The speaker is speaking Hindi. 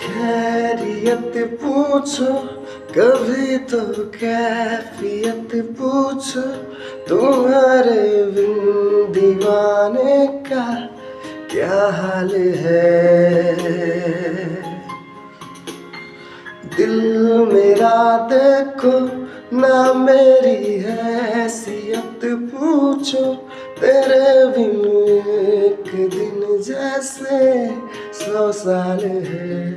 खैरियत पूछो कभी तो कैफियत पूछो, तुम्हारे बिन दीवाने का क्या हाल है। दिल मेरा देखो ना मेरी हैसियत पूछो, तेरे बिन एक दिन जैसे 100 साल है।